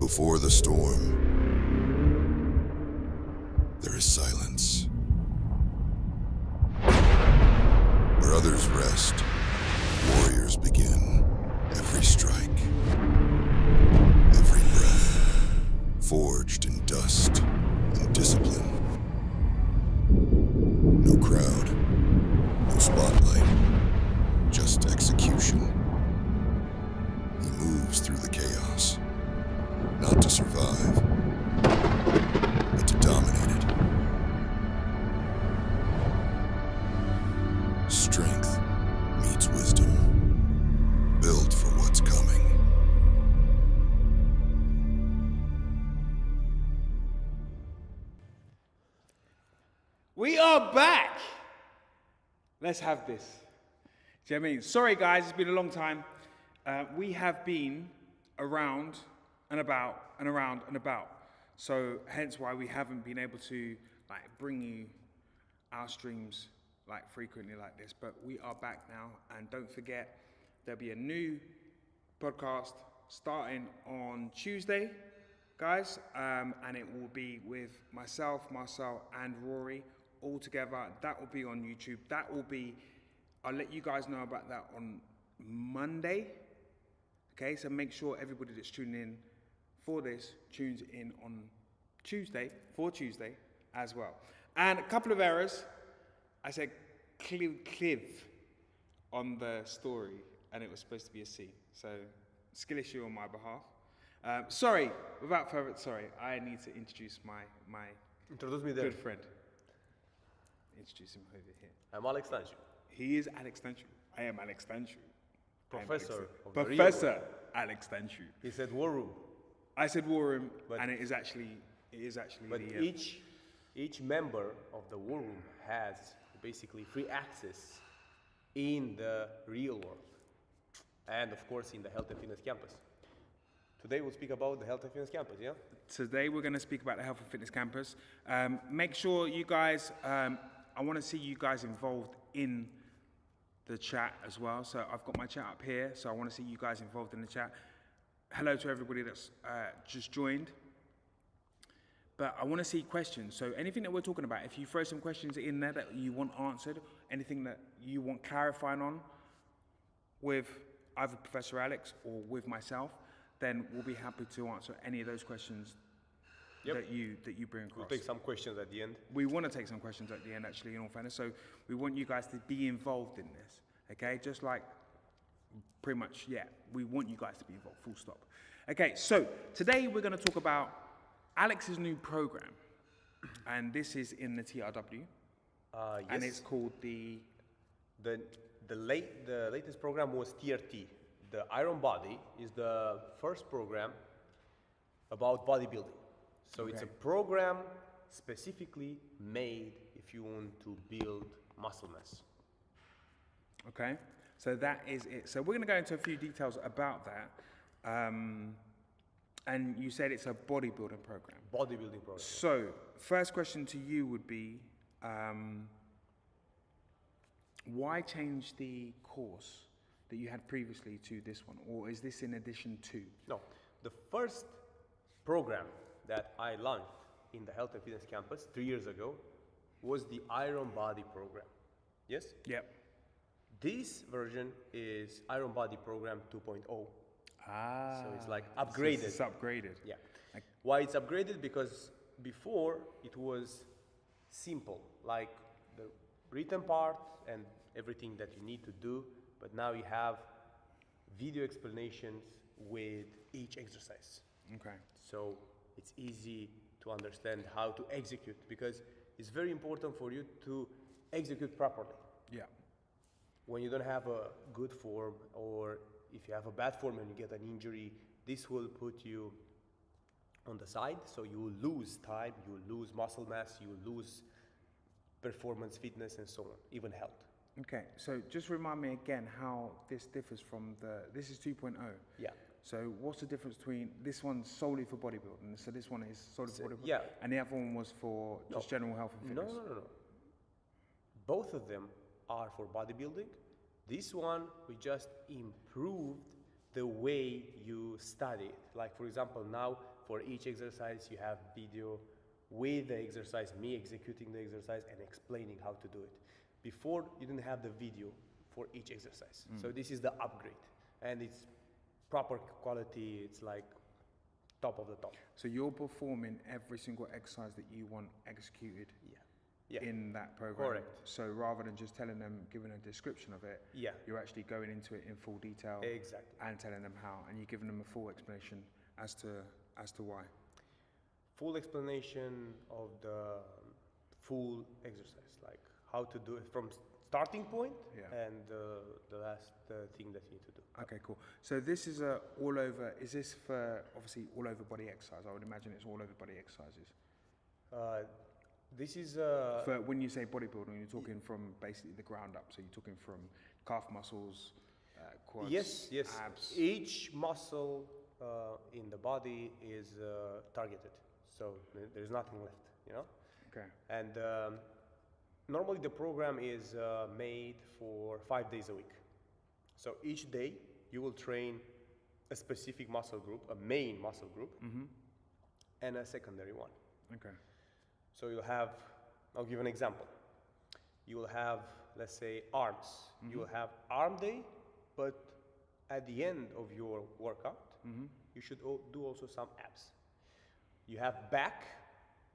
Before the storm, there is silence. Where others rest, warriors begin. Every strike, every breath, forged in dust and discipline. No crowd, no spotlight, just execution. He moves through the chaos, not to survive, but to dominate it. Strength meets wisdom, built for what's coming. We are back. Let's have this. Do you know what I mean? Sorry, guys, it's been a long time. We have been around and about and around and about. So hence why we haven't been able to bring you our streams frequently like this. But we are back now, and don't forget there'll be a new podcast starting on Tuesday, guys, and it will be with myself, Marcel, and Rory all together. That will be on YouTube. That will be, I'll let you guys know about that on Monday. Okay, so make sure everybody that's tuning in for this tunes in on Tuesday as well. And a couple of errors. I said Cliv on the story, and it was supposed to be a C. So skill issue on my behalf. Sorry, I need to introduce my Introduce me there. good friend. Introduce him over here. I'm Alex Stanciu. He is Alex Stanciu. I am Alex Stanciu. Professor of the real Professor world. Alex Stanciu. He said war room. I said war room, But- and it is actually But the each member of the war room has basically free access in the real world. And of course in the Health and Fitness Campus. Today we'll speak about the Health and Fitness Campus, yeah? Today we're going to speak about the Health and Fitness Campus. Make sure you guys, I want to see you guys involved in the chat as well. So I've got my chat up here, so I want to see you guys involved in the chat. Hello to everybody that's just joined. But I want to see questions. So anything that we're talking about, if you throw some questions in there that you want answered, anything that you want clarifying on with either Professor Alex or with myself, then we'll be happy to answer any of those questions that you bring across. We'll take some questions at the end. We want to take some questions at the end, actually, in all fairness. So we want you guys to be involved in this, okay? Just like pretty much, we want you guys to be involved, full stop. Okay, so today we're going to talk about Alex's new program, and this is in the TRW, Yes. and it's called the latest program was TRT. The Iron Body is the first program about bodybuilding. So it's a program specifically made if you want to build muscle mass. Okay, so that is it. So we're going to go into a few details about that. And you said it's a bodybuilding program. Bodybuilding program. So, first question to you would be, why change the course that you had previously to this one? Or is this in addition to? No, the first program that I launched in the Health and Fitness Campus 3 years ago was the Iron Body program. Yes? Yep. This version is Iron Body Program 2.0. Ah. So it's like upgraded. It's upgraded. Yeah. Why it's upgraded? Because before it was simple, like the written part and everything that you need to do, but now you have video explanations with each exercise. Okay. So it's easy to understand how to execute, because it's very important for you to execute properly. Yeah. When you don't have a good form, or if you have a bad form and you get an injury, this will put you on the side, so you will lose time, you will lose muscle mass, you will lose performance, fitness, and so on, even health. Okay, so just remind me again how this differs from this is 2.0. Yeah. So what's the difference between this one's solely for bodybuilding, so this one is solely for bodybuilding, yeah. and the other one was for just general health and fitness? No. Both of them are for bodybuilding. This one, we just improved the way you study it. Like, for example, now For each exercise, you have video with the exercise, me executing the exercise and explaining how to do it. Before, you didn't have the video for each exercise. So this is the upgrade. And it's proper quality, it's like top of the top. So you're performing every single exercise that you want executed Yeah. in that program. Correct. So rather than just telling them, giving a description of it, Yeah. you're actually going into it in full detail Exactly. and telling them how, and you're giving them a full explanation as to why. Full explanation of the full exercise, like how to do it from starting point and the last thing that you need to do. Okay, cool. So this is a all over. Is this for obviously all over body exercise? I would imagine it's all over body exercises. This is For when you say bodybuilding, you're talking from basically the ground up. So you're talking from calf muscles, quads, yes. abs. Each muscle in the body is targeted, so there's nothing left, you know. Okay. And normally the program is made for 5 days a week. So each day you will train a specific muscle group, a main muscle group, and a secondary one. Okay. So you'll have, I'll give an example. You will have, let's say, arms. You will have arm day, but at the end of your workout, you should do also some abs. You have back,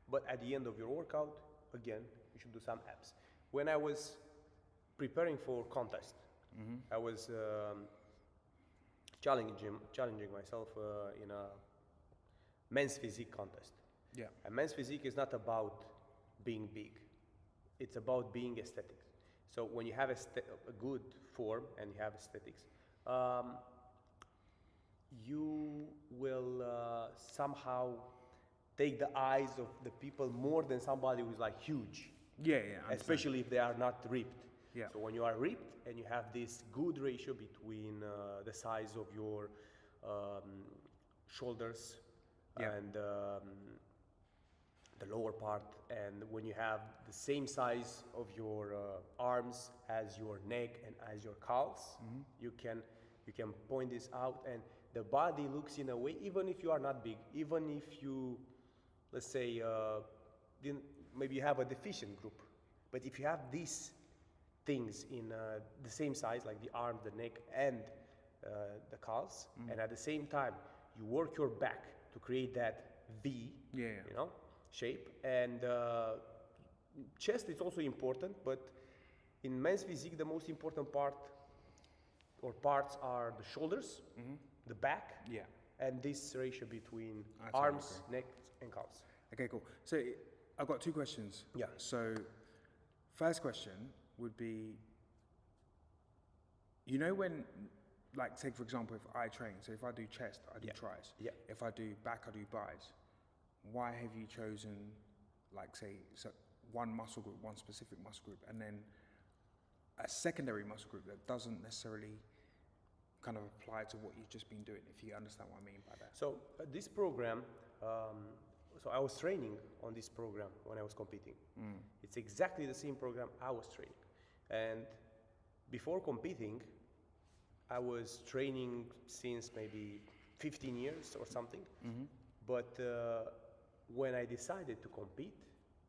but at the end of your workout, again, you should do some abs. When I was preparing for contest, I was challenging myself in a men's physique contest. Yeah. And men's physique is not about being big. It's about being aesthetic. So when you have a good form and you have aesthetics, you will somehow take the eyes of the people more than somebody who's like huge. Yeah, I understand. Especially if they are not ripped. Yeah. So when you are ripped and you have this good ratio between the size of your shoulders and the lower part, and when you have the same size of your arms as your neck and as your calves, you can point this out, and the body looks in a way, even if you are not big, even if you, let's say, maybe you have a deficient group, but if you have these things in the same size, like the arm, the neck, and the calves, and at the same time you work your back to create that V, you know, shape, and chest is also important, but in men's physique the most important part or parts are the shoulders, the back, and this ratio between arms, neck, and calves. Okay, cool. So I've got two questions. Yeah. So first question would be, you know when, like, take for example, if I train, so if I do chest, I do tris. Yeah. If I do back, I do bis. Why have you chosen, like, say, so one muscle group, one specific muscle group, and then a secondary muscle group that doesn't necessarily kind of apply to what you've just been doing, if you understand what I mean by that? So this program, so I was training on this program when I was competing. It's exactly the same program I was training. And before competing, I was training since maybe 15 years or something. But when I decided to compete,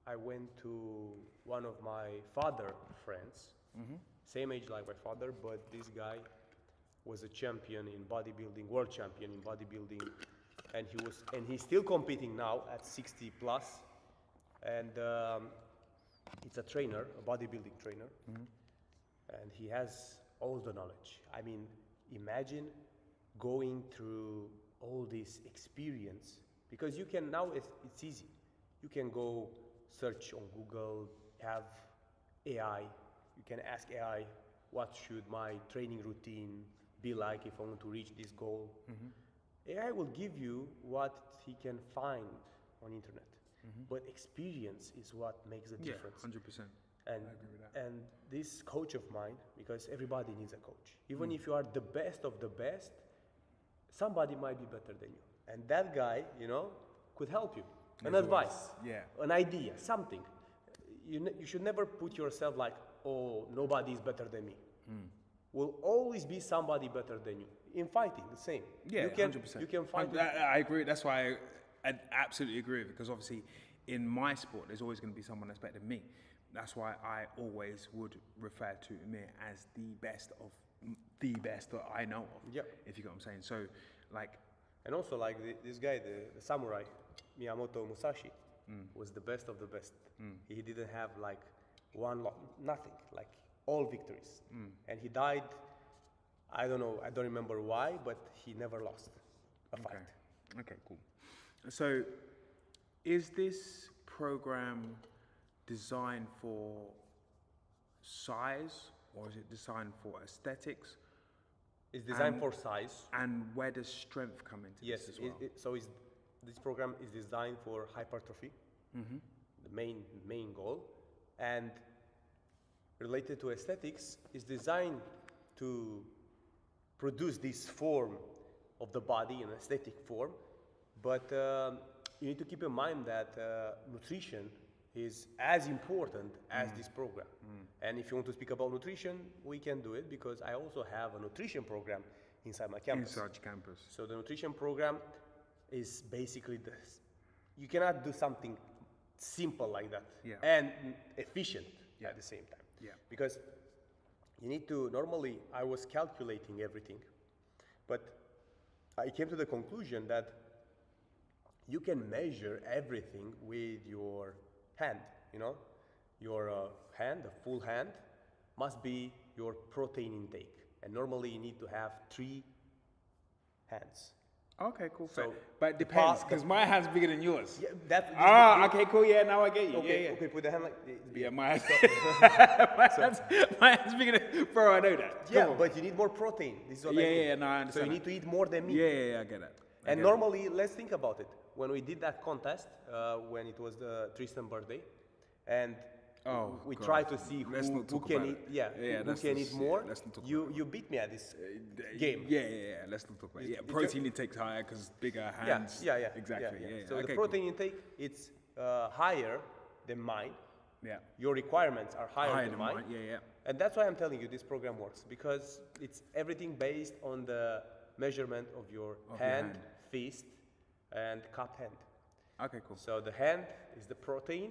I went to one of my father friends, same age like my father, but this guy was a champion in bodybuilding, world champion in bodybuilding, and he's still competing now at 60 plus, and he's a trainer, a bodybuilding trainer, and he has all the knowledge. I mean, imagine going through all this experience, because you can now, it's easy. You can go search on Google, have AI, you can ask AI, what should my training routine be like if I want to reach this goal? AI will give you what he can find on internet, but experience is what makes the difference. 100%. And, I agree with that. and this coach of mine, because everybody needs a coach. Even if you are the best of the best, somebody might be better than you. And that guy, you know, could help you. An advice, an idea, something. You should never put yourself like, oh, nobody is better than me. Will always be somebody better than you. In fighting, the same. Yeah, you can, 100%. You can find. I agree. That's why I absolutely agree with it, because obviously in my sport, there's always going to be someone that's better than me. That's why I always would refer to Amir as the best that I know of. Yeah. If you get what I'm saying. So, like, And also, like this guy, the samurai, Miyamoto Musashi, was the best of the best. He didn't have like one loss, nothing, like all victories. And he died, I don't know, I don't remember why, but he never lost a fight. Okay, cool. So, is this program designed for size, or is it designed for aesthetics? It's designed for size. And where does strength come into Yes, this as well? this program is designed for hypertrophy, the main goal, and related to aesthetics, is designed to produce this form of the body in aesthetic form, but you need to keep in mind that nutrition is as important as this program. And if you want to speak about nutrition, we can do it, because I also have a nutrition program inside my campus. Inside your campus. So the nutrition program is basically this. You cannot do something simple like that and efficient at the same time. Yeah. Because you need to, normally I was calculating everything, but I came to the conclusion that you can measure everything with your hand, you know? Your hand, the full hand, must be your protein intake. And normally you need to have 3 hands. Okay, cool. So, but it depends, because my hand's bigger than yours. Yeah, Okay, cool. Yeah, now I get you. Okay, yeah. okay, put the hand like this. Yeah, my hand's bigger than, bro, I know that. Yeah, Come on. but you need more protein. This is what I Yeah, mean. yeah, no, I So understand you need that. to eat more than meat. Yeah, I get it. And normally, let's think about it. When we did that contest, when it was the Tristan birthday, and we God. tried to see Let's who not talk can about eat, it. who can eat more. let's not talk You beat me at this game. Yeah, let's not talk about it. Yeah, protein intake's higher because bigger hands. Yeah. Exactly, yeah. So Okay, the protein intake, it's higher than mine. cool. Yeah. Your requirements are higher than mine. Yeah. And that's why I'm telling you this program works, because it's everything based on the measurement of your hand, fist, and cup hand. Okay, cool. So the hand is the protein,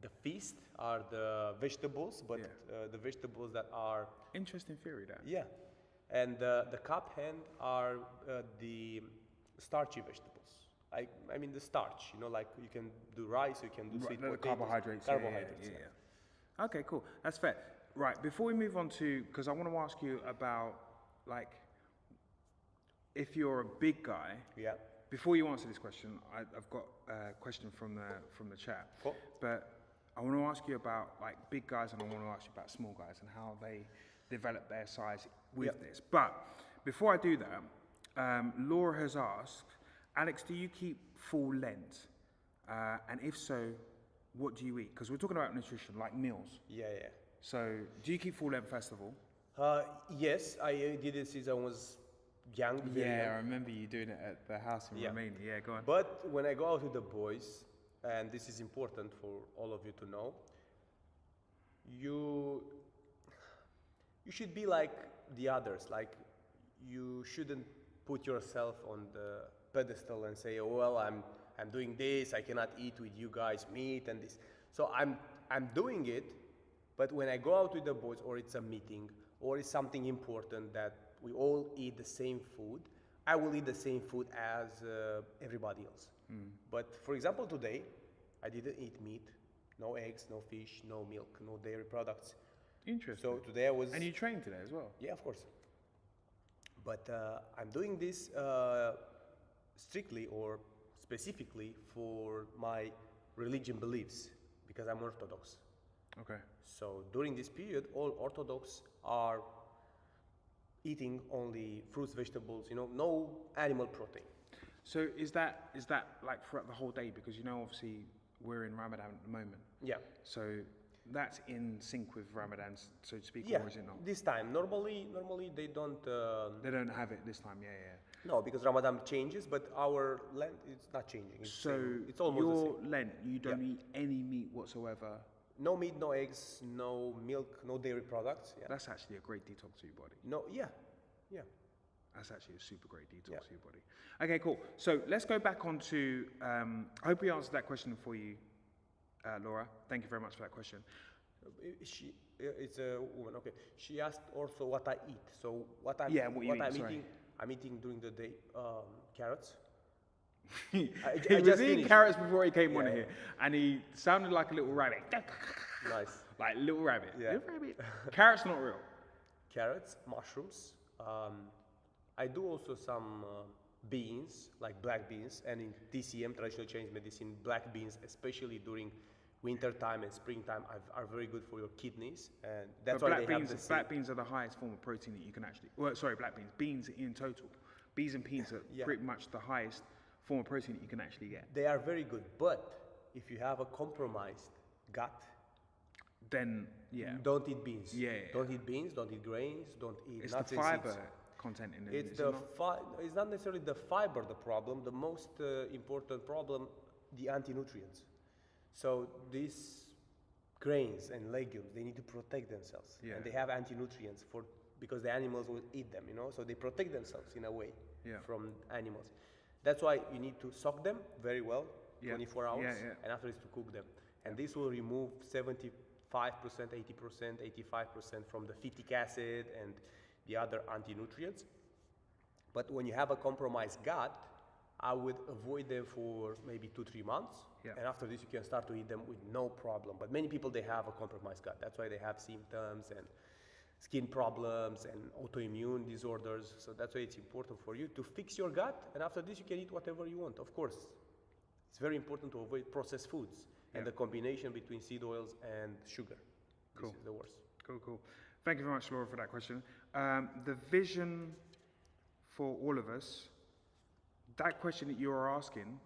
the fist are the vegetables, but the vegetables that are... Interesting theory, that. Yeah. And the cup hand are the starchy vegetables. I mean the starch, you know, like you can do rice, you can do sweet potatoes. Carbohydrates. Yeah. Okay, cool. That's fair. Right, before we move on to, because I want to ask you about, like, if you're a big guy. Yeah. Before you answer this question, I've got a question from the chat. Cool. But I want to ask you about like big guys, and I want to ask you about small guys and how they develop their size with this. But before I do that, Laura has asked, Alex, do you keep full length? And if so, what do you eat? Because we're talking about nutrition, like meals. Yeah. So do you keep full length first of all? Yes, I did it since I was young. very Yeah, young. I remember you doing it at the house in Romania. Yeah, go on. But when I go out with the boys, and this is important for all of you to know, you should be like the others. Like, you shouldn't put yourself on the pedestal and say, oh, well, I'm doing this, I cannot eat with you guys meat and this. So I'm doing it, but when I go out with the boys, or it's a meeting, or it's something important that we all eat the same food, I will eat the same food as everybody else. But for example, today, I didn't eat meat, no eggs, no fish, no milk, no dairy products. Interesting. So today I was... And you trained today as well? Yeah, of course. But I'm doing this strictly or specifically for my religion beliefs, because I'm Orthodox. Okay. So during this period, all Orthodox are eating only fruits, vegetables, you know, no animal protein. So is that like throughout the whole day? Because, you know, obviously we're in Ramadan at the moment. Yeah. So that's in sync with Ramadan, so to speak, Yeah, or is it not? this time. Normally they don't... They don't have it this time, yeah. No, because Ramadan changes, but our Lent, it's not changing. It's So same. It's almost the your same. Lent, you don't eat any meat whatsoever. No meat, no eggs, no milk, no dairy products. Yeah. That's actually a great detox to your body. No, yeah. That's actually a super great detox for your body. Okay, cool. So let's go back on to, I hope we answered that question for you, Laura. Thank you very much for that question. It's a woman. Okay. She asked also what I eat. So what I'm eating. I'm eating during the day carrots. He was eating carrots before he came on here, and he sounded like a little rabbit. Nice. Like little rabbit. Yeah. Little rabbit. Carrots not real. Carrots, mushrooms. I do also some beans, like black beans, and in TCM, traditional Chinese medicine, black beans, especially during winter time and springtime, are very good for your kidneys, and that's why black beans are the highest form of protein that you can actually. Well, sorry, black beans. Beans in total. Beans and peas are pretty much the highest form of protein that you can actually get. They are very good, but if you have a compromised gut, then don't eat beans. Don't eat beans. Don't eat grains. Don't eat it's nuts the and fiber seeds. Content in it. It's it's not necessarily the fiber the problem. The most important problem, the anti-nutrients. So these grains and legumes, they need to protect themselves, and they have anti-nutrients because the animals will eat them. So they protect themselves in a way from animals. That's why you need to soak them very well, 24 hours, and after this to cook them. And this will remove 75%, 80%, 85% from the phytic acid and the other anti-nutrients. But when you have a compromised gut, I would avoid them for maybe 2-3 months. And after this, you can start to eat them with no problem. But many people, they have a compromised gut. That's why they have symptoms and skin problems and autoimmune disorders. So that's why it's important for you to fix your gut. And after this, you can eat whatever you want. Of course, it's very important to avoid processed foods and the combination between seed oils and sugar. This is the worst. Cool. Thank you very much, Laura, for that question. The vision for all of us, that question that you're asking,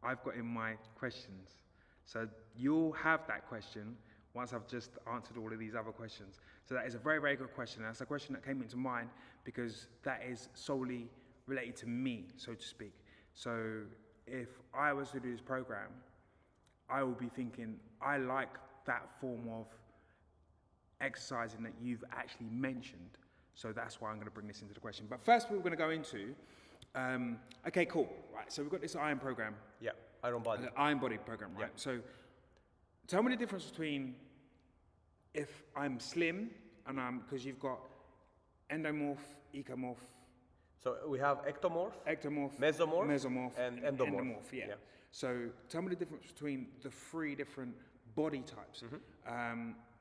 I've got in my questions. So you'll have that question once I've just answered all of these other questions. So that is a very, very good question. That's a question that came into mind because that is solely related to me, so to speak. So if I was to do this program, I will be thinking, I like that form of exercising that you've actually mentioned. So that's why I'm going to bring this into the question. But first, we're going to go into, okay, cool. Right, so we've got this iron program. Yeah, iron body. Iron body program, right? So tell me the difference between if I'm slim and because you've got endomorph, ectomorph. So we have ectomorph, mesomorph, and endomorph. Yeah. So tell me the difference between the 3 different body types.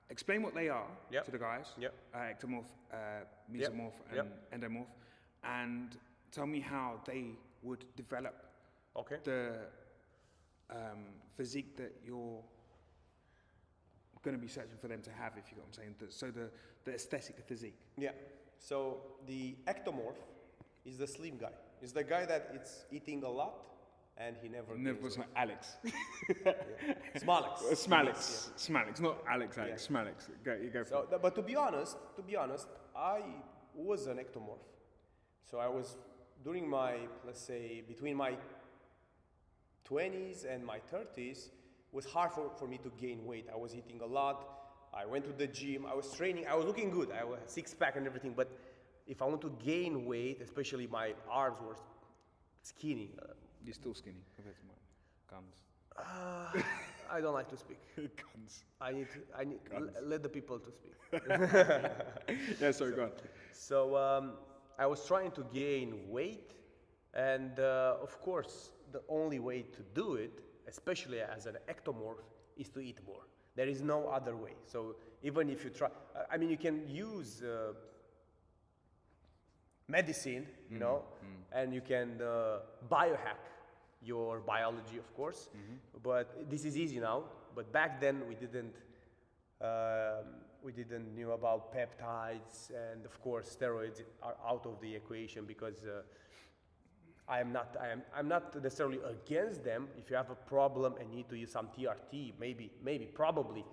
Explain what they are to the guys. Ectomorph, mesomorph, and endomorph, and tell me how they would develop the physique that you're going to be searching for them to have, if you know what I'm saying. So the aesthetic physique. Yeah. So the ectomorph is the slim guy. It's the guy that is eating a lot and he never was like Alex. Smalix, not Alex. Smalix. You go. So, but to be honest, I was an ectomorph. So I was during my, let's say, between my 20s and my 30s, was hard for me to gain weight. I was eating a lot. I went to the gym. I was training. I was looking good. I had a 6-pack and everything. But if I want to gain weight, especially my arms were skinny. You're still skinny compared to mine. Guns. I don't like to speak. Guns. I need let the people to speak. Yeah, sorry, go on. So I was trying to gain weight, and of course, the only way to do it, especially as an ectomorph, is to eat more. There is no other way. So even if you try, I mean, you can use medicine, you know, and you can biohack your biology, of course. But this is easy now. But back then we didn't knew about peptides, and of course steroids are out of the equation because I'm not necessarily against them. If you have a problem and need to use some TRT, probably.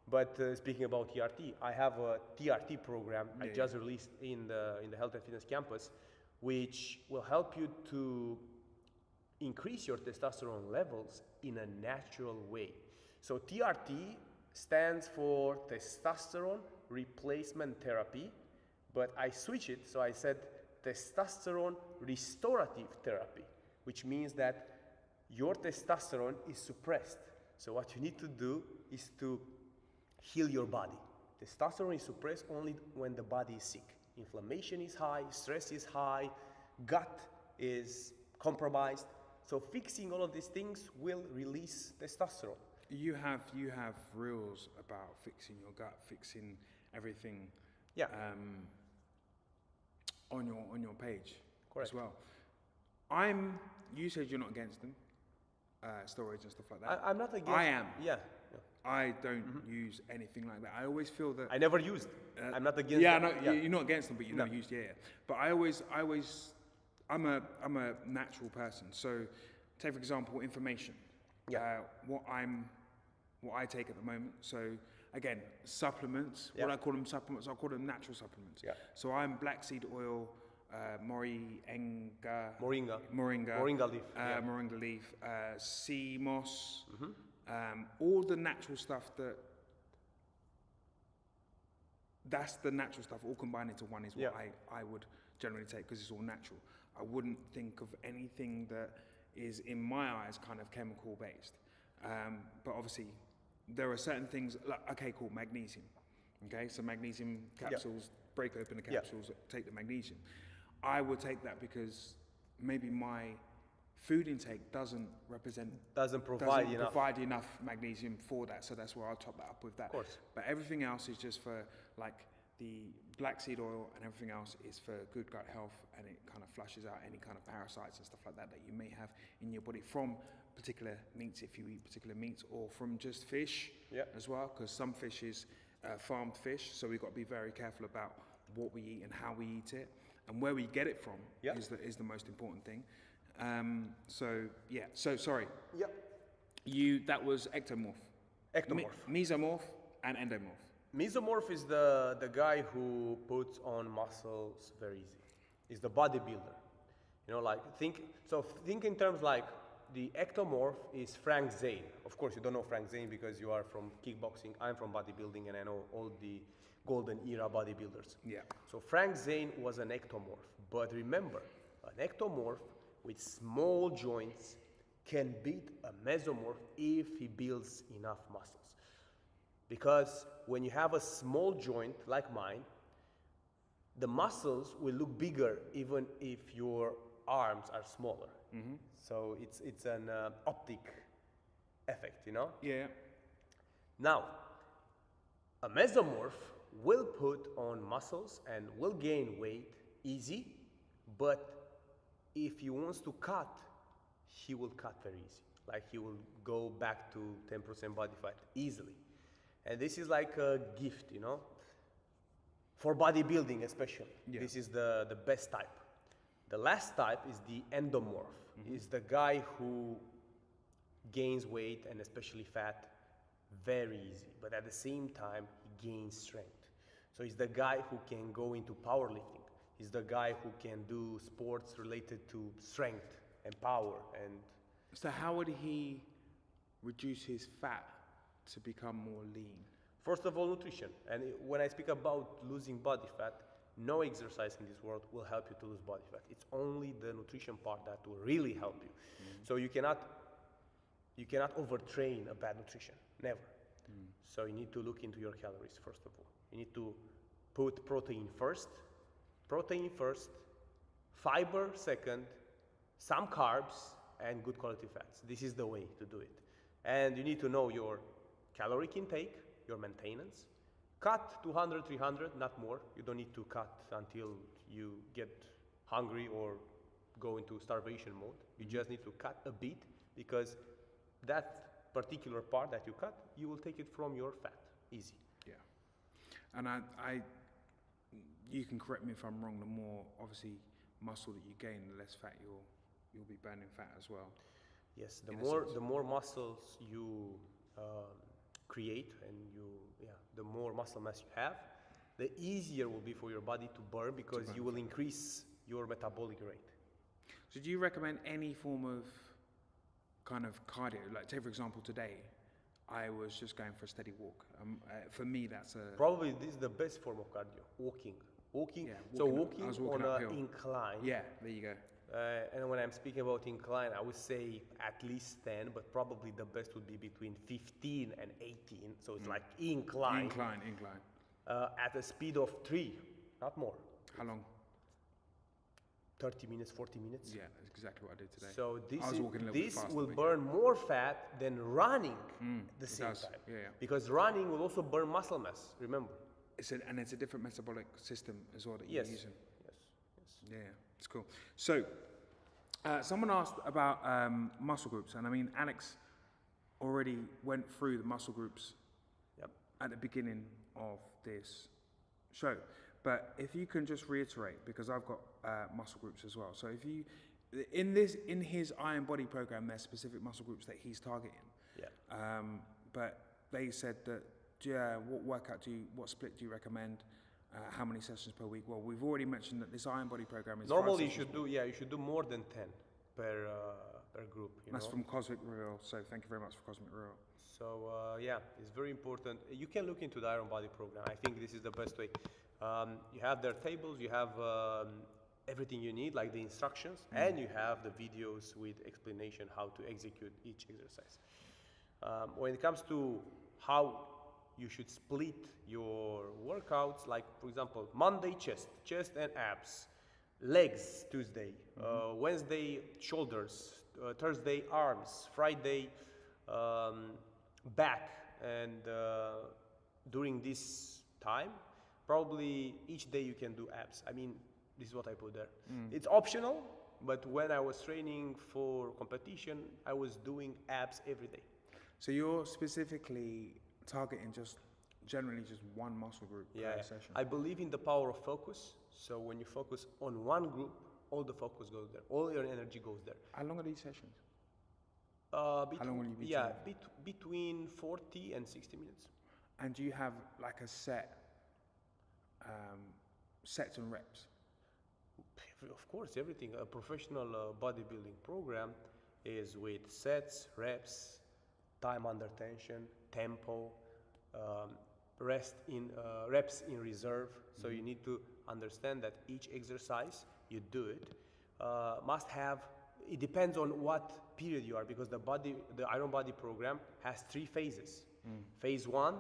But speaking about TRT, I have a TRT program I just released in the Health and Fitness campus, which will help you to increase your testosterone levels in a natural way. So TRT stands for testosterone replacement therapy, but I switch it. So I said testosterone restorative therapy, which means that your testosterone is suppressed. So what you need to do is to heal your body. Testosterone is suppressed only when the body is sick. Inflammation is high, stress is high, gut is compromised. So fixing all of these things will release testosterone. You have rules about fixing your gut, fixing everything. Yeah. On your page. Correct. As well. You said you're not against them, steroids and stuff like that. I'm not against. I am. Yeah. I don't use anything like that. I always feel that. I never used. I'm not against. Yeah, them. no, you're not against them, but you never used. Yeah. But I'm a natural person. So, take for example, information. Yeah. What I take at the moment. So again, supplements. Yeah. What I call them supplements, I call them natural supplements. Yeah. So I'm black seed oil, moringa leaf. Moringa leaf, sea moss, all the natural stuff that's the natural stuff all combined into one is what I would generally take because it's all natural. I wouldn't think of anything that is in my eyes kind of chemical based. But obviously there are certain things like, okay, cool, magnesium. Okay, so magnesium capsules, break open the capsules, take the magnesium. I would take that because maybe my food intake doesn't provide enough magnesium for that, so that's where I'll top that up with that. Of course. But everything else is just for like the black seed oil, and everything else is for good gut health, and it kind of flushes out any kind of parasites and stuff like that you may have in your body from particular meats, if you eat particular meats, or from just fish as well, because some fish is farmed fish, so we've got to be very careful about what we eat and how we eat it, and where we get it from is the most important thing. So sorry. Yep. That was ectomorph. Mesomorph and endomorph. Mesomorph is the guy who puts on muscles very easy. He's the bodybuilder. You know, like think in terms like the ectomorph is Frank Zane. Of course, you don't know Frank Zane because you are from kickboxing. I'm from bodybuilding, and I know all the golden era bodybuilders. Yeah. So Frank Zane was an ectomorph. But remember, an ectomorph with small joints can beat a mesomorph if he builds enough muscles. Because when you have a small joint like mine, the muscles will look bigger even if your arms are smaller. Mm-hmm. So it's an optic effect, you know? Yeah. Now, a mesomorph will put on muscles and will gain weight easy, but if he wants to cut, he will cut very easy. Like he will go back to 10% body fat easily. And this is like a gift, you know? For bodybuilding especially. Yeah. This is the best type. The last type is the endomorph. Mm-hmm. Is the guy who gains weight and especially fat very easy, but at the same time he gains strength. So he's the guy who can go into powerlifting. He's the guy who can do sports related to strength and power. And so how would he reduce his fat to become more lean? First of all, nutrition. And when I speak about losing body fat, no exercise in this world will help you to lose body fat. It's only the nutrition part that will really help you. Mm-hmm. So you cannot overtrain a bad nutrition, never. Mm. So you need to look into your calories first of all. You need to put protein first, fiber second, some carbs, and good quality fats. This is the way to do it. And you need to know your caloric intake, your maintenance. Cut 200, 300, not more. You don't need to cut until you get hungry or go into starvation mode. You just need to cut a bit, because that particular part that you cut, you will take it from your fat. Easy. Yeah. And you can correct me if I'm wrong, the more obviously muscle that you gain, the less fat you'll be burning fat as well. Yes, the more muscles you create, and the more muscle mass you have, the easier will be for your body to burn, because you will increase your metabolic rate. So do you recommend any form of kind of cardio? Like, take for example today, I was just going for a steady walk. For me, that's probably this is the best form of cardio, walking. Walking. Yeah, So walking- I was walking walking on an uphill. incline. Yeah, there you go. And when I'm speaking about incline, I would say at least 10, but probably the best would be between 15 and 18. So it's like incline. Incline. At a speed of 3, not more. How long? 30 minutes, 40 minutes. Yeah, that's exactly what I did today. So I was walking a little bit this faster, will but burn more fat than running at the same does. time. Yeah. Because running will also burn muscle mass, remember? And it's a different metabolic system as well that Yes. you're using. Yes. Yeah, it's cool. So, someone asked about muscle groups, and I mean, Alex already went through the muscle groups Yep. at the beginning of this show. But if you can just reiterate, because I've got muscle groups as well. So if you, in his Iron Body program, there's specific muscle groups that he's targeting. Yeah. But they said that, what split do you recommend? How many sessions per week? Well, we've already mentioned that this Iron Body program is Normally 5 you sessions. should do more than 10 per group. That's know? from Cosmic Real. So thank you very much for Cosmic Real. So yeah, it's very important. You can look into the Iron Body program. I think this is the best way. You have their tables, you have everything you need, like the instructions, and you have the videos with explanation how to execute each exercise. When it comes to how you should split your workouts, like for example, Monday chest and abs, legs Tuesday, Wednesday shoulders, Thursday arms, Friday back, and during this time, probably each day you can do abs. I mean, this is what I put there. It's optional, but when I was training for competition, I was doing abs every day. So you're specifically targeting generally just one muscle group per session? I believe in the power of focus. So when you focus on one group, all the focus goes there. All your energy goes there. How long are these sessions? How long will you be training? Between 40 and 60 minutes. And do you have like a sets and reps? Of course, everything. A professional bodybuilding program is with sets, reps, time under tension, tempo, reps in reserve. So you need to understand that each exercise you do it must have. It depends on what period you are, because the Iron Body program has 3 phases. Phase 1,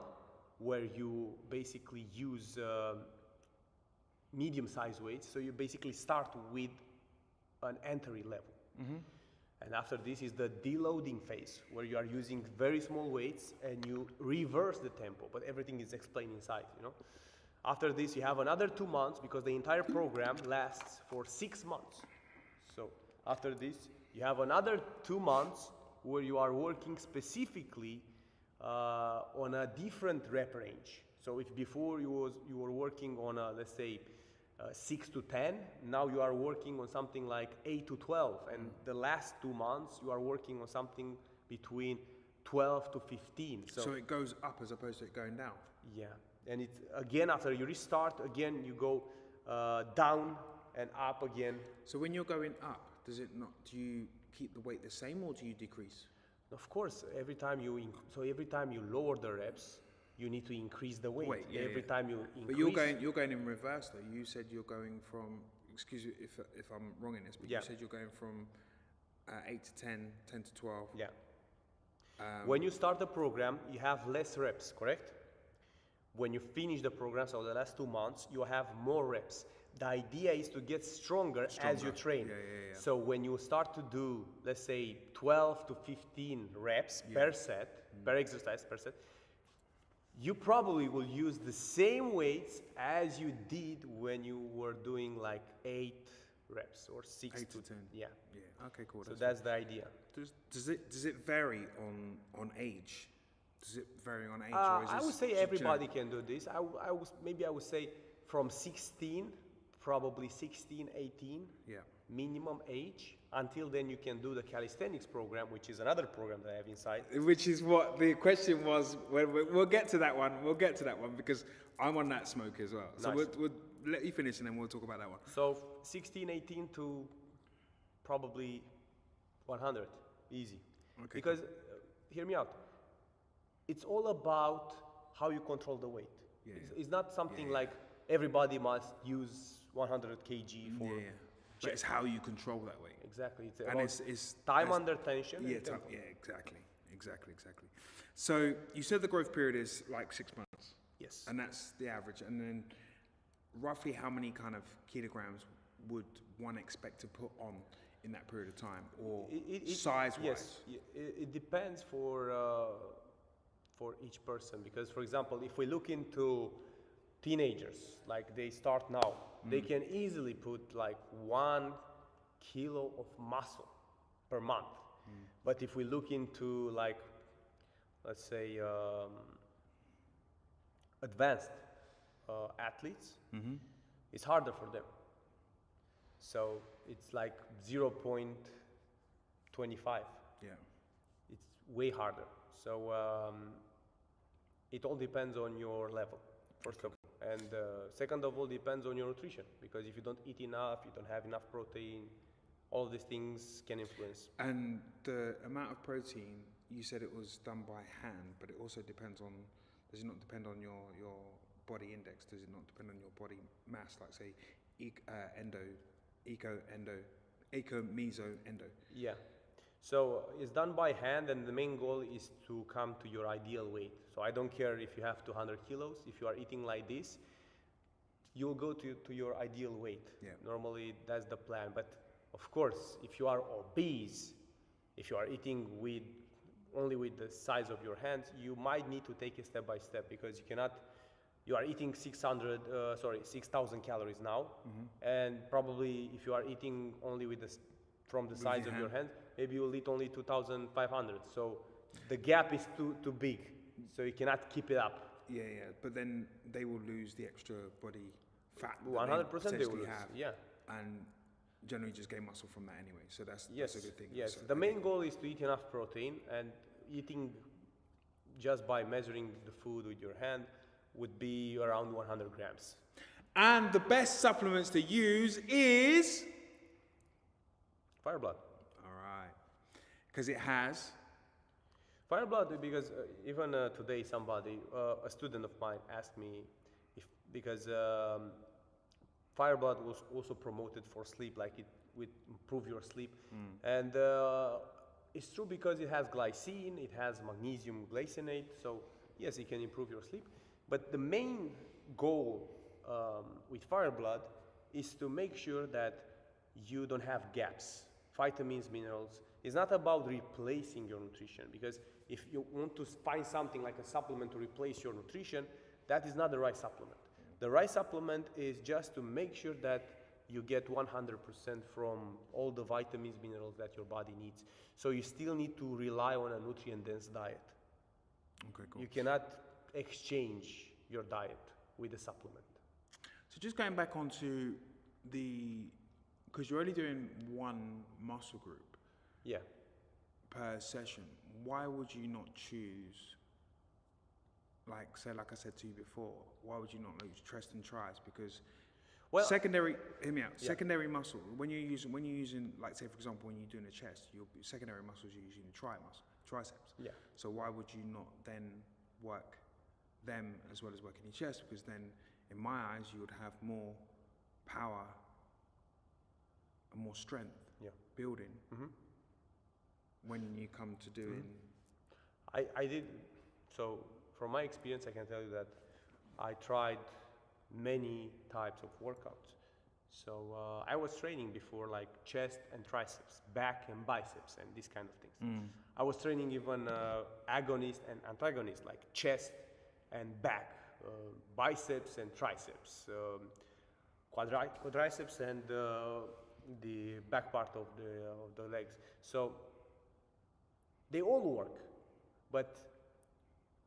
where you basically use medium-sized weights. So you basically start with an entry level. And after this is the deloading phase, where you are using very small weights and you reverse the tempo, but everything is explained inside, you know. After this, you have another 2 months, because the entire program lasts for 6 months. So after this, you have another 2 months where you are working specifically on a different rep range. So if before you were working on a, let's say, 6 to 10, now you are working on something like 8 to 12, and the last 2 months you are working on something between 12 to 15. So it goes up as opposed to it going down? Yeah, and it's again, after you restart, again you go down and up again. So when you're going up, do you keep the weight the same or do you decrease? Of course, every time you lower the reps, you need to increase the weight. Every time you increase. But you're going in reverse though. You said you're going from, excuse me if I'm wrong in this, but you said you're going from 8 to 10, 10 to 12. Yeah. When you start the program, you have less reps, correct? When you finish the program, so the last 2 months, you have more reps. The idea is to get stronger as you train. Yeah. So when you start to do, let's say, 12 to 15 reps per set, per exercise per set, you probably will use the same weights as you did when you were doing like 8 reps or 6 8 to 10. Yeah. Okay, cool. So that's the idea. Does it vary on age? Does it vary on age? Or is I this would say just everybody can do this. I would say from 16, probably 16, 18, minimum age. Until then, you can do the calisthenics program, which is another program that I have inside. Which is what the question was. We'll get to that one. We'll get to that one because I'm on that smoke as well. So Nice. we'll let you finish and then we'll talk about that one. So 16, 18 to probably 100, easy. Okay, Because, hear me out, it's all about how you control the weight. Yeah, It's not something like everybody must use 100 kg for. Yeah. But it's how you control that weight. Exactly. It's And about it's time it's- under tension. Yeah, and tempo. yeah, exactly. So you said the growth period is like 6 months. Yes. And that's the average. And then roughly how many kind of kilograms would one expect to put on in that period of time, or size-wise? Yes, it depends for each person, because for example, if we look into teenagers, like they start now, they can easily put like 1 kilo of muscle per month. But if we look into like, let's say, advanced athletes, it's harder for them. So it's like 0.25. Yeah. It's way harder. So it all depends on your level, first of all. And second of all, depends on your nutrition. Because if you don't eat enough, you don't have enough protein, all of these things can influence. And the amount of protein, you said it was done by hand, but it also depends on, does it not depend on your body index? Does it not depend on your body mass, like say eco, meso, endo? Yeah. So it's done by hand, and the main goal is to come to your ideal weight. So I don't care if you have 200 kilos, if you are eating like this, you'll go to your ideal weight. Yeah. Normally that's the plan. But of course, if you are obese, if you are eating only with the size of your hands, you might need to take it step by step, because you are eating 6,000 calories now, and probably if you are eating only from the size of your hand, maybe you'll eat only 2,500. So the gap is too big, so you cannot keep it up. Yeah, but then they will lose the extra body fat. 100% they will lose. Have, yeah. And generally just gain muscle from that anyway. So that's a good thing. Yes. So The main goal is to eat enough protein, and eating just by measuring the food with your hand would be around 100 grams. And the best supplements to use is Fireblood. all right, because it has. Fireblood, because even today a student of mine asked me because Fireblood was also promoted for sleep, like it would improve your sleep. And it's true because it has glycine, it has magnesium glycinate, so yes, it can improve your sleep. But the main goal with Fireblood is to make sure that you don't have gaps. Vitamins, minerals. It's not about replacing your nutrition, because if you want to find something like a supplement to replace your nutrition, that is not the right supplement. The right supplement is just to make sure that you get 100% from all the vitamins, minerals that your body needs. So you still need to rely on a nutrient-dense diet. Okay, cool. You cannot exchange your diet with a supplement. So just going back onto because you're only doing one muscle group Yeah. per session, why would you not choose, like I said to you before, why would you not use chest and triceps? Because Well, hear me out, Yeah. secondary muscle, when you're using, like say for example, when you're doing a chest, your secondary muscles, you're using triceps. Yeah. So why would you not then work them as well as working your chest? Because then, in my eyes, you would have more power and more strength building when you come to doing. I did, so from my experience, I can tell you that I tried many types of workouts. So I was training before like chest and triceps, back and biceps, and these kind of things. I was training even agonist and antagonist, like chest and back, biceps and triceps, quadriceps and the back part of the legs. So they all work, but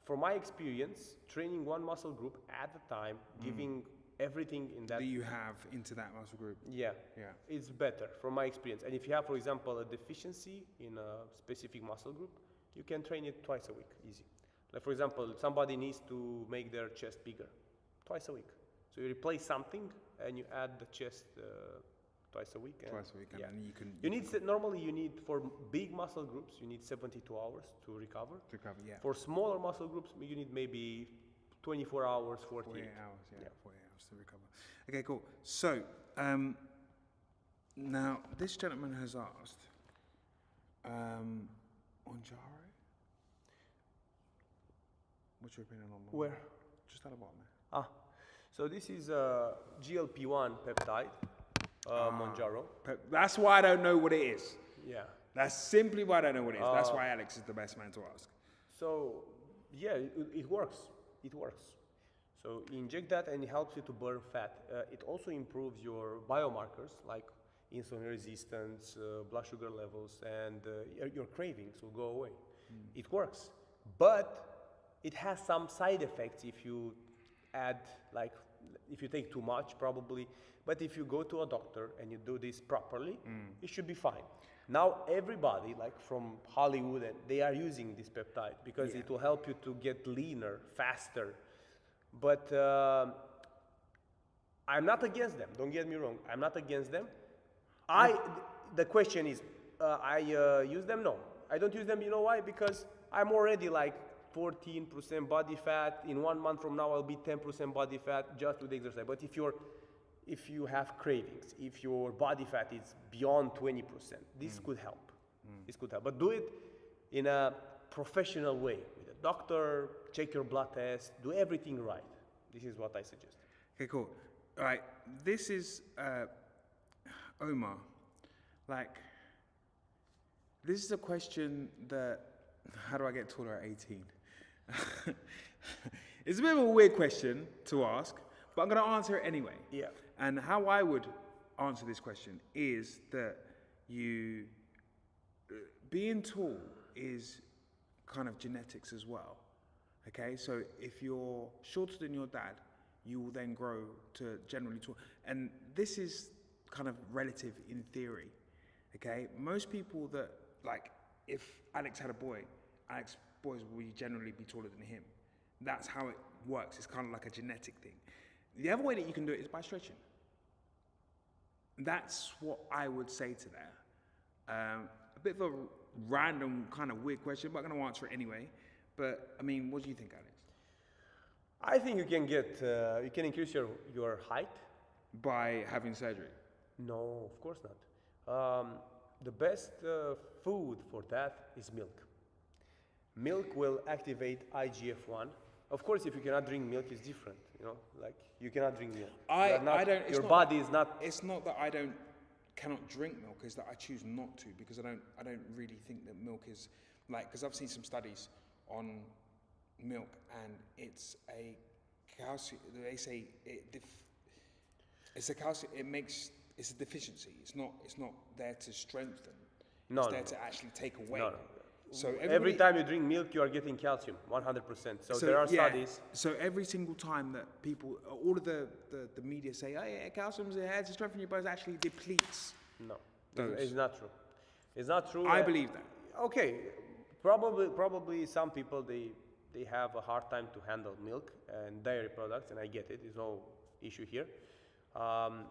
from my experience, training one muscle group at a time, giving everything in that. That you have into that muscle group. Yeah, Yeah. it's better from my experience. And if you have, for example, a deficiency in a specific muscle group, you can train it twice a week, easy. Like for example, somebody needs to make their chest bigger, twice a week. So you replace something and you add the chest twice a week. Twice a week, and yeah. then you can. Normally you need, for big muscle groups, you need 72 hours to recover. To cover, yeah. For smaller muscle groups, you need maybe 24 hours, 48. 48 hours, yeah. 48 hours. helps to recover. Okay, cool. So, now this gentleman has asked, Onjaro? What's your opinion on Monjaro? Where? Just at the bottom there. Ah, so this is a GLP-1 peptide, Monjaro. That's why I don't know what it is. Yeah. That's simply why I don't know what it is. That's why Alex is the best man to ask. So, yeah, it works. It works. So you inject that and it helps you to burn fat. It also improves your biomarkers like insulin resistance, blood sugar levels, and your cravings will go away. It works, but it has some side effects if you add, like, if you take too much, probably. But if you go to a doctor and you do this properly, it should be fine. Now everybody, like from Hollywood, and they are using this peptide because it will help you to get leaner, faster. But I'm not against them. Don't get me wrong. I'm not against them. The question is, I use them? No, I don't use them. You know why? Because I'm already like 14% body fat. In 1 month from now, I'll be 10% body fat just with exercise. But if you have cravings, if your body fat is beyond 20%, this could help. This could help. But do it in a professional way with a doctor, check your blood test, do everything right. This is what I suggest. Okay, cool. All right, this is Omar. Like, this is a question that, how do I get taller at 18? It's a bit of a weird question to ask, but I'm going to answer it anyway. Yeah. And how I would answer this question is that being tall is kind of genetics as well. Okay, so if you're shorter than your dad, you will then grow to generally tall. And this is kind of relative in theory. Okay, most people that, like, if Alex had a boy, Alex's boys will generally be taller than him. That's how it works. It's kind of like a genetic thing. The other way that you can do it is by stretching. That's what I would say to that. A bit of a random kind of weird question, but I'm going to answer it anyway. But I mean, what do you think, Alex? I think you can increase your height. By having surgery? No, of course not. The best food for that is milk. Milk will activate IGF-1. Of course, if you cannot drink milk, it's different. You know, like you cannot drink milk. I don't. Your body is not. It's not that I cannot drink milk. It's that I choose not to because I don't really think that milk is like, because I've seen some studies on milk and it's a calcium. They say it's a calcium. It's a deficiency. It's not there to strengthen. It's there to actually take away. No. So every time you drink milk, you are getting calcium, 100%. So there are studies. So every single time that people, all of the media say, oh yeah, calcium's there to strengthen your bones, actually depletes. No, it's not true. It's not true. I believe that. Okay, probably some people they have a hard time to handle milk and dairy products, and I get it. There's no issue here.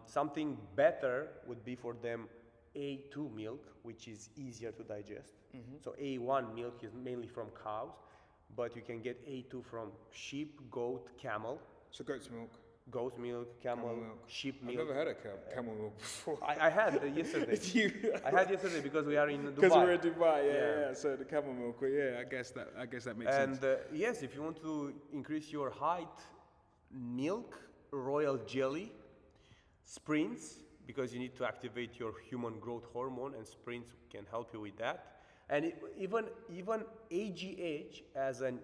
Something better would be for them A2 milk, which is easier to digest. So A1 milk is mainly from cows, but you can get A2 from sheep, goat, camel. So goat's milk. Goat milk, camel milk, sheep milk. I've never heard of camel milk before. I had yesterday. I had yesterday because we are in Dubai. Because we're in Dubai, yeah. So the camel milk, I guess that makes sense. And yes, if you want to increase your height, milk, royal jelly, sprints, because you need to activate your human growth hormone, and sprints can help you with that. And even AGH as an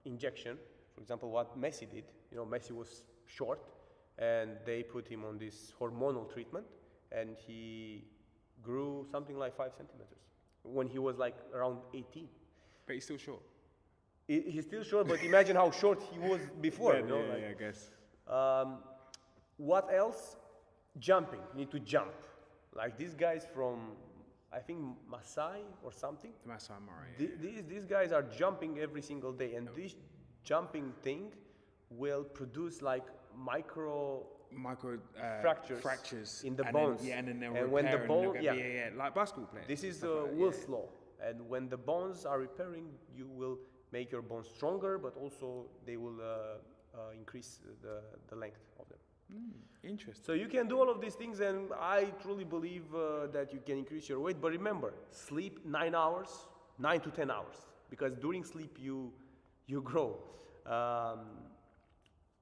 injection, for example, what Messi did. You know, Messi was short, and they put him on this hormonal treatment, and he grew something like 5 centimeters when he was like around 18. But he's still short. He's still short, but imagine how short he was before. I guess. What else? Jumping. You need to jump. Like these guys from, I think, Maasai or something. The Maasai Mara. These guys are jumping every single day, and this jumping thing will produce like micro fractures in the bones. And then they'll and repair when the bone, like basketball players. This is the Will's law, and when the bones are repairing, you will make your bones stronger, but also they will increase the length of them. Interesting. So you can do all of these things, and I truly believe that you can increase your weight. But remember, sleep 9 hours, 9 to 10 hours, because during sleep you grow.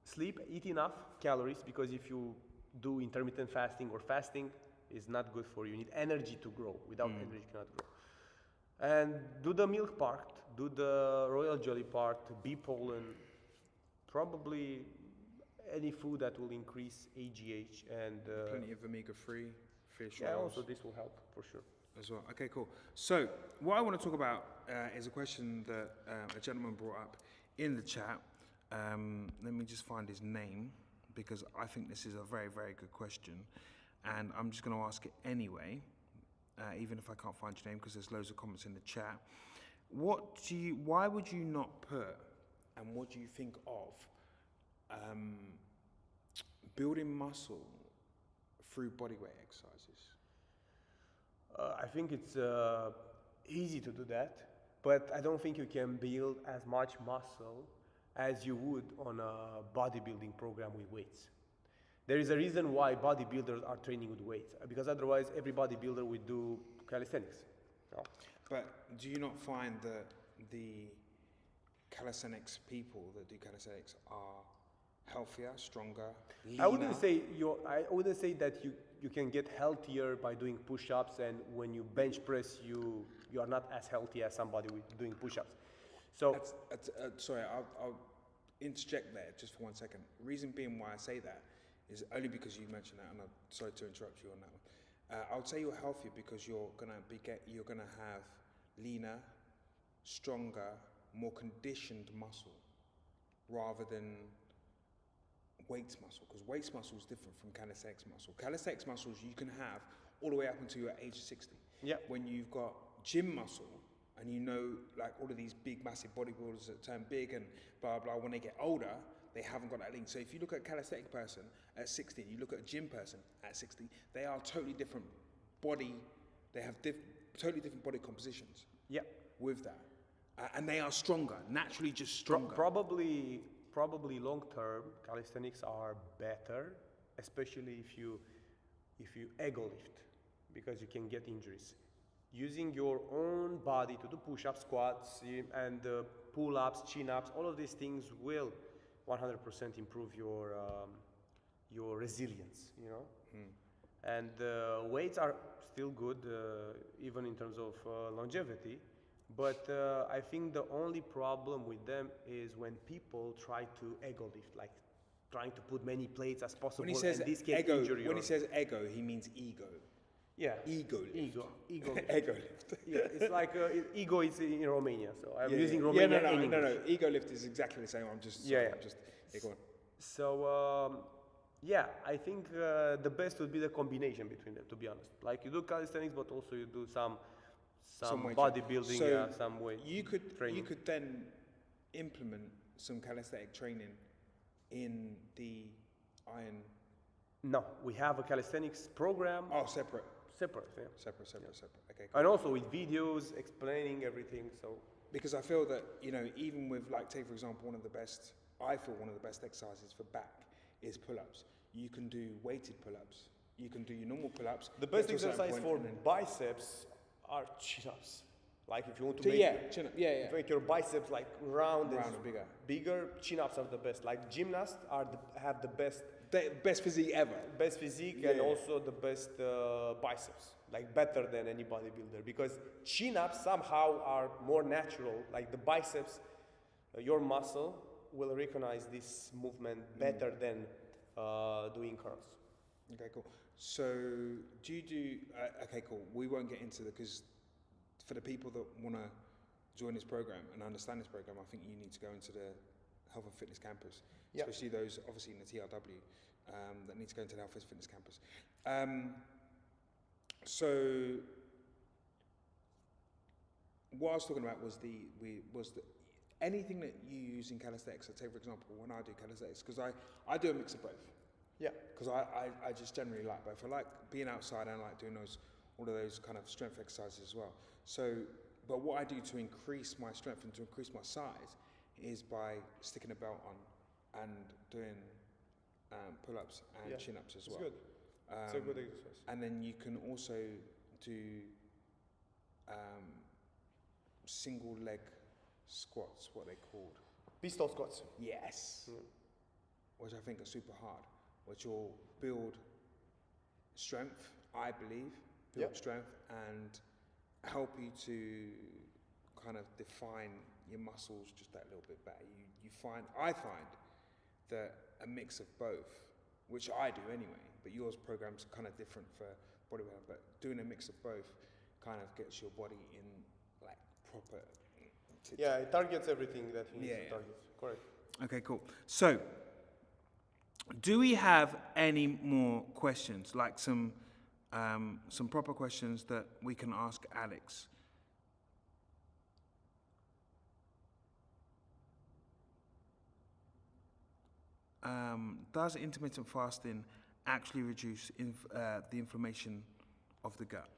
Sleep, eat enough calories, because if you do intermittent fasting or fasting, it's not good for you. You need energy to grow. Without energy, you cannot grow. And do the milk part, do the royal jelly part, bee pollen, probably any food that will increase AGH and Plenty of omega-3 fish yeah, oils also this will help for sure. as well. Okay, cool. So what I want to talk about is a question that a gentleman brought up in the chat. Let me just find his name, because I think this is a very, very good question. And I'm just going to ask it anyway, even if I can't find your name, because there's loads of comments in the chat. Why would you not put, and what do you think of, building muscle through bodyweight exercises? I think it's easy to do that, but I don't think you can build as much muscle as you would on a bodybuilding program with weights. There is a reason why bodybuilders are training with weights, because otherwise every bodybuilder would do calisthenics. No? But do you not find that the calisthenics people that do calisthenics are healthier, stronger, leaner? I wouldn't say that you can get healthier by doing push-ups, and when you bench press, you are not as healthy as somebody with doing push-ups. So Sorry, I'll interject there just for 1 second. Reason being why I say that is only because you mentioned that, and I'm sorry to interrupt you on that one. I would say you're healthier because you're gonna have leaner, stronger, more conditioned muscle, rather than weights muscle, because weights muscle is different from calisthenics muscle. Calisthenics muscles you can have all the way up until you're age 60. Yeah. When you've got gym muscle, and you know, like all of these big, massive bodybuilders that turn big and blah, blah, when they get older, they haven't got that link. So if you look at a calisthenic person at 60, you look at a gym person at 60, they are totally different body, they have totally different body compositions. Yeah. With that. And they are stronger, naturally just stronger. Probably long term, calisthenics are better, especially if you ego lift, because you can get injuries. Using your own body to do push-ups, squats, and pull-ups, chin-ups, all of these things will 100% improve your resilience, you know. And weights are still good, even in terms of longevity. But I think the only problem with them is when people try to ego lift, like trying to put many plates as possible. When he says and this can ego, injure when he says ego, he means ego. Yeah. Ego lift. Ego lift. Ego lift. Yeah, it's like ego is in Romania, so I'm using Romania in English. No. Ego lift is exactly the same. I'm just go on. So yeah, I think the best would be the combination between them. To be honest, like you do calisthenics, but also you do some bodybuilding, so some weight training. You could then implement some calisthenic training in the iron. No, we have a calisthenics program. Oh, separate. Separate, yeah. Separate. Okay, cool. And also with videos explaining everything. So because I feel that, you know, even with, like, take for example, one of the best exercises for back is pull-ups. You can do weighted pull-ups. You can do your normal pull-ups. the best get to a certain exercise point for and then- biceps are chin-ups. Like if you want to chin up. Yeah. make your biceps like round Round and bigger. Bigger, chin-ups are the best. Like gymnasts have the best Best physique ever. best physique and also the best biceps, like better than any bodybuilder, because chin-ups somehow are more natural. Like the biceps, your muscle will recognize this movement better than doing curls. Okay, cool. So do you do, okay, cool. We won't get into because for the people that want to join this program and understand this program, I think you need to go into the Health and Fitness Campus, especially those obviously in the TRW that need to go into the Health and Fitness Campus. So what I was talking about was anything that you use in calisthenics. So take for example, when I do calisthenics, because I do a mix of both. Yeah. Because I just generally like both. I like being outside and I like doing all of those kind of strength exercises as well. So, but what I do to increase my strength and to increase my size is by sticking a belt on and doing pull-ups and Yeah, chin-ups as it's well. good. It's a good exercise. And then you can also do single leg squats, what they called. Pistol squats. Yes. Which I think are super hard, which will build strength, I believe, build strength and help you to kind of define your muscles just that little bit better. I find that a mix of both, which I do anyway, but yours program's kind of different for bodybuilding, but doing a mix of both kind of gets your body in like proper. Yeah, it targets everything that you need to target. Correct. Okay, cool. So, do we have any more questions, like some proper questions that we can ask Alex? Does intermittent fasting actually reduce the inflammation of the gut?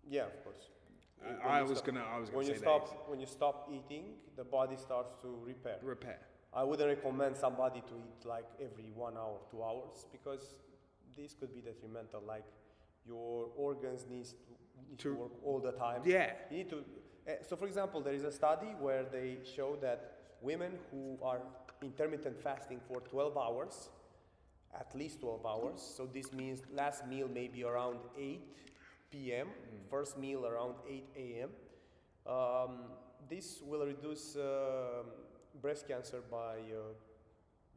Yeah, of course. I was gonna When say you stop, when you stop eating, the body starts to repair. repair. I wouldn't recommend somebody to eat like every 1 hour, 2 hours, because this could be detrimental. Like your organs need to work all the time. Yeah. You need to. So, for example, there is a study where they show that women who are intermittent fasting for 12 hours, at least 12 hours. So this means last meal maybe around 8 p.m., first meal around 8 a.m. This will reduce breast cancer by,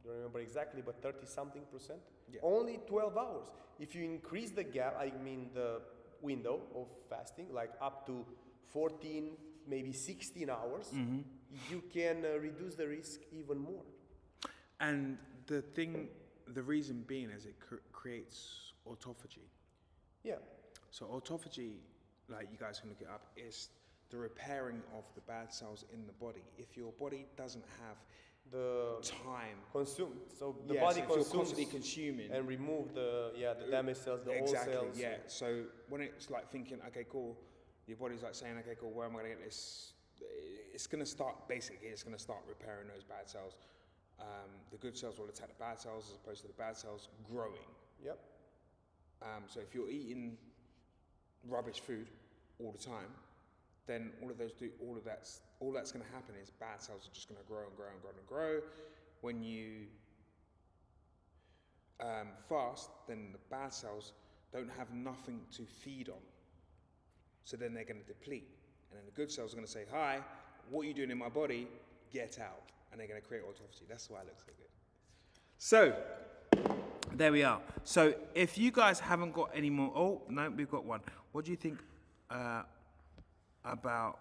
don't remember exactly, but 30-something%. Yeah. Only 12 hours. If you increase the gap, I mean the window of fasting, like up to 14, maybe 16 hours, you can reduce the risk even more. And the reason being is it creates autophagy. Yeah. So autophagy, like you guys can look it up, is the repairing of the bad cells in the body. If your body doesn't have The time consume, so the yeah, body so if you're consumes constantly consuming and remove the damaged cells, the exactly, old cells. yeah. So when it's like thinking, okay, cool, your body's like saying, okay, cool, where am I gonna get this? It's gonna start repairing those bad cells. The good cells will attack the bad cells as opposed to the bad cells growing. Yep. So if you're eating rubbish food all the time, then all that's going to happen is bad cells are just going to grow and grow and grow and grow. When you fast, then the bad cells don't have nothing to feed on. So then they're going to deplete. And then the good cells are going to say, hi, what are you doing in my body? Get out. And they're going to create autophagy. That's why it looks so good. So, there we are. So, if you guys haven't got any more... Oh, no, we've got one. What do you think about...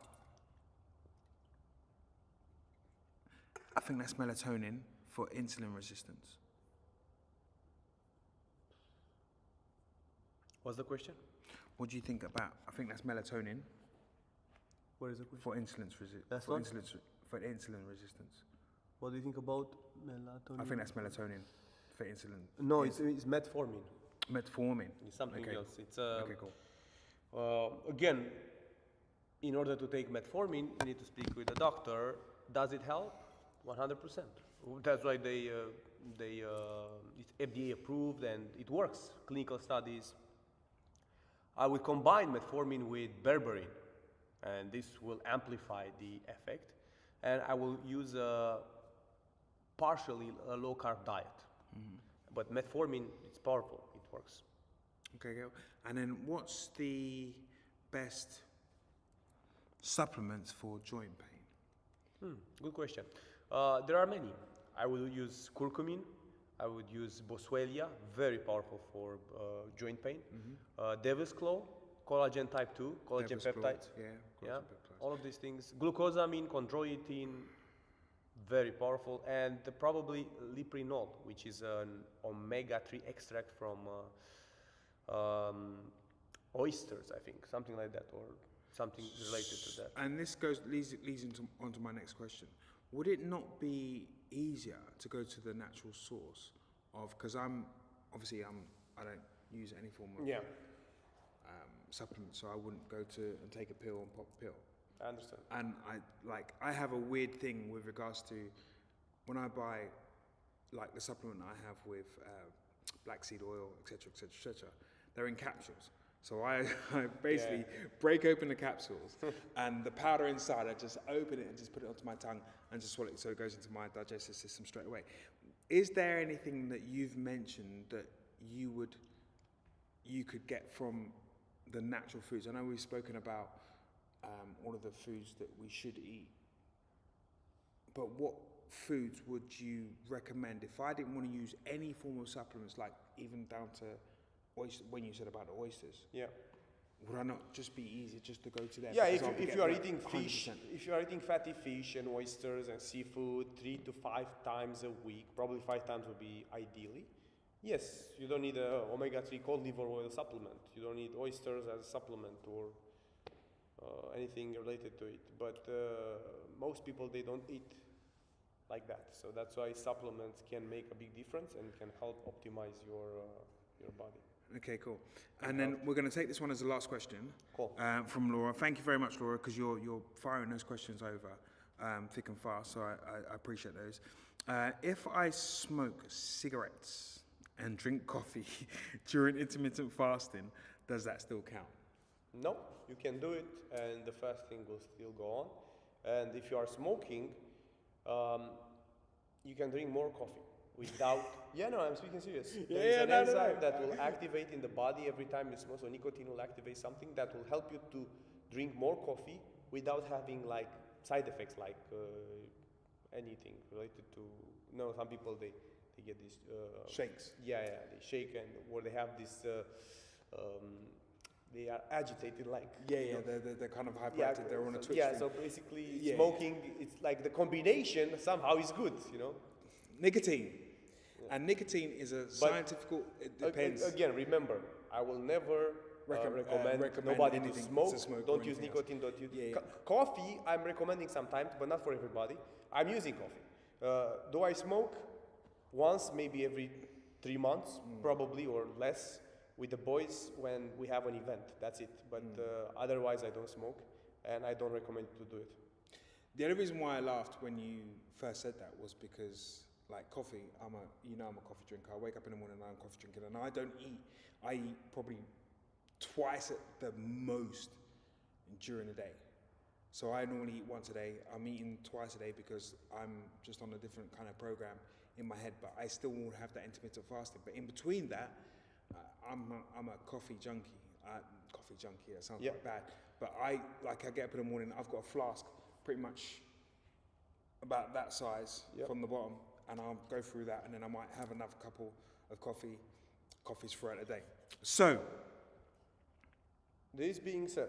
I think that's melatonin for insulin resistance. What's the question? What do you think about... I think that's melatonin What is the question? for insulin resistance. What do you think about melatonin? I think that's melatonin for insulin. No, it's metformin. Metformin. It's something Okay. else. It's Okay, cool. again, in order to take metformin, you need to speak with a doctor. Does it help? 100%. That's why it's FDA approved and it works. Clinical studies. I would combine metformin with berberine, and this will amplify the effect. And I will use partially a low carb diet. But metformin, it's powerful. It works. Okay, cool. And then what's the best supplements for joint pain? Good question. There are many. I would use curcumin. I would use boswellia, very powerful for joint pain. Devil's claw, collagen type 2, collagen Devil's claw, peptides. yeah, Yeah, collagen peptides. all of these things. Glucosamine, chondroitin, very powerful. And probably liprinol, which is an omega-3 extract from oysters, I think, something like that, or something related to that. And this leads onto my next question. Would it not be easier to go to the natural source of, because I don't use any form of supplement, so I wouldn't go to and take a pill and pop a pill. I understand. And I have a weird thing with regards to when I buy like the supplement I have with black seed oil, etc., etc., etc., they're in capsules. So I basically break open the capsules and the powder inside, I just open it and just put it onto my tongue and just swallow it so it goes into my digestive system straight away. Is there anything that you've mentioned that you could get from the natural foods? I know we've spoken about all of the foods that we should eat, but what foods would you recommend if I didn't want to use any form of supplements, like even down to when you said about the oysters? Yeah. Would I not just be easy just to go to them? Yeah, Because if you are eating 100%. fish, if you are eating fatty fish and oysters and seafood 3 to 5 times a week, probably 5 times would be ideally. Yes, you don't need a omega-3 cod liver oil supplement. You don't need oysters as a supplement or anything related to it. But most people, they don't eat like that. So that's why supplements can make a big difference and can help optimize your body. Okay, cool. And then we're going to take this one as the last question. Cool. From Laura. Thank you very much, Laura, because you're firing those questions over thick and fast, so I appreciate those. If I smoke cigarettes and drink coffee during intermittent fasting, does that still count? No, you can do it and the fasting will still go on. And if you are smoking, you can drink more coffee without... Yeah, no, I'm speaking serious. There is an enzyme that will activate in the body every time you smoke. So nicotine will activate something that will help you to drink more coffee without having like side effects like anything related to... No, some people, they get these... Shakes. Yeah, they shake and where they have this... they are agitated like... They're kind of hyperactive, they're on a twitch thing. So basically smoking, it's like the combination somehow is good, you know? Nicotine. And nicotine is a scientific... It depends. Again, remember, I will never recommend nobody to smoke. Don't use nicotine, don't use... Coffee, I'm recommending sometimes, but not for everybody. I'm using coffee. Do I smoke? Once, maybe every 3 months, probably, or less, with the boys when we have an event. That's it. But otherwise, I don't smoke, and I don't recommend to do it. The only reason why I laughed when you first said that was because, like coffee, I'm a coffee drinker. I wake up in the morning and I'm coffee drinking, and I don't eat. I eat probably twice at the most during the day. So I normally eat once a day. I'm eating twice a day because I'm just on a different kind of program in my head, but I still will have that intermittent fasting. But in between that, I'm a coffee junkie. Coffee junkie, that sounds like bad. But I get up in the morning, I've got a flask pretty much about that size from the bottom, and I'll go through that, and then I might have another couple of coffees throughout the day. So, this being said,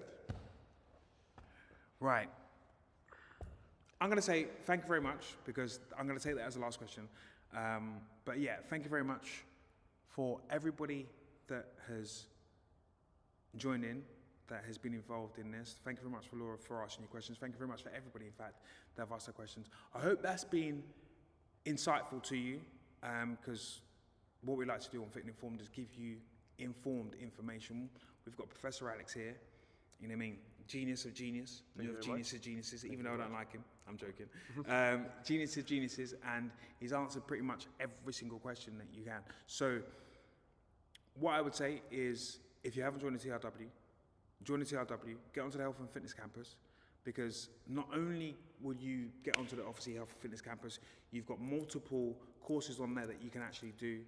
right, I'm going to say thank you very much, because I'm going to take that as the last question. But yeah, thank you very much for everybody that has joined in, that has been involved in this. Thank you very much for Laura for asking your questions. Thank you very much for everybody, in fact, that have asked their questions. I hope that's been insightful to you, because what we like to do on Fit and Informed is give you informed information. We've got Professor Alex here, you know what I mean? Genius of genius, you have genius of geniuses, even though I don't like him, I'm joking. Genius of geniuses, and he's answered pretty much every single question that you can. So, what I would say is, if you haven't joined the TRW, join the TRW, get onto the Health and Fitness Campus, because not only will you get onto the obviously Health and Fitness Campus, you've got multiple courses on there that you can actually do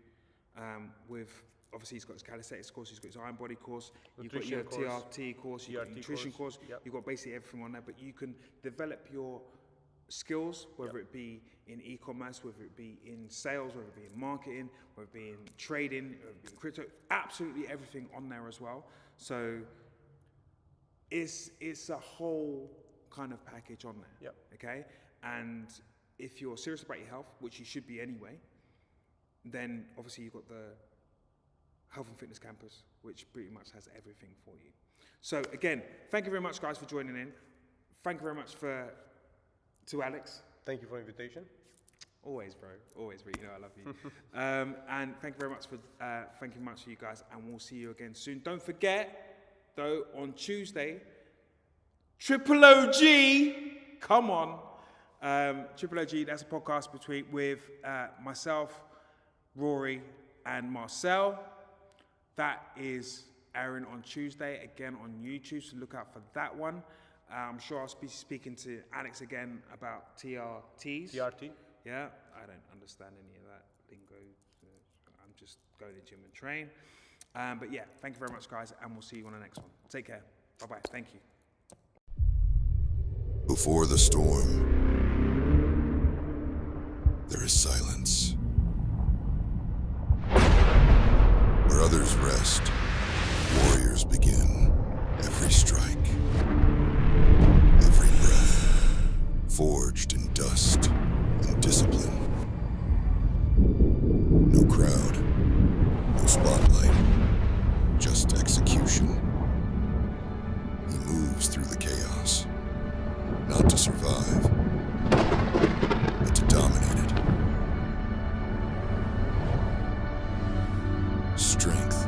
with, obviously he's got his calisthenics course, he's got his iron body course, you've got your TRT course, you've got your nutrition course, you've got basically everything on there, but you can develop your skills, whether it be in e-commerce, whether it be in sales, whether it be in marketing, whether it be in trading, whether it be in crypto, absolutely everything on there as well. So it's a whole kind of package on there, okay? And if you're serious about your health, which you should be anyway, then obviously you've got the Health and Fitness Campus, which pretty much has everything for you. So again, thank you very much, guys, for joining in. Thank you very much to Alex. Thank you for the invitation. Always, bro. Always, bro. You know I love you. And thank you very much for you guys, and we'll see you again soon. Don't forget, though, on Tuesday, Triple OG, come on. Triple OG, that's a podcast with myself, Rory, and Marcel. That is airing on Tuesday, again on YouTube, so look out for that one. I'm sure I'll be speaking to Alex again about TRTs. TRT? Yeah, I don't understand any of that lingo. I'm just going to the gym and train. But yeah, thank you very much, guys, and we'll see you on the next one. Take care. Bye-bye. Thank you. Before the storm, there is silence. Where others rest, warriors begin. Every strike, every breath, forged in dust and discipline. No crowd, no spotlight, just execution. He moves through the chaos, not to survive, but to dominate it. Strength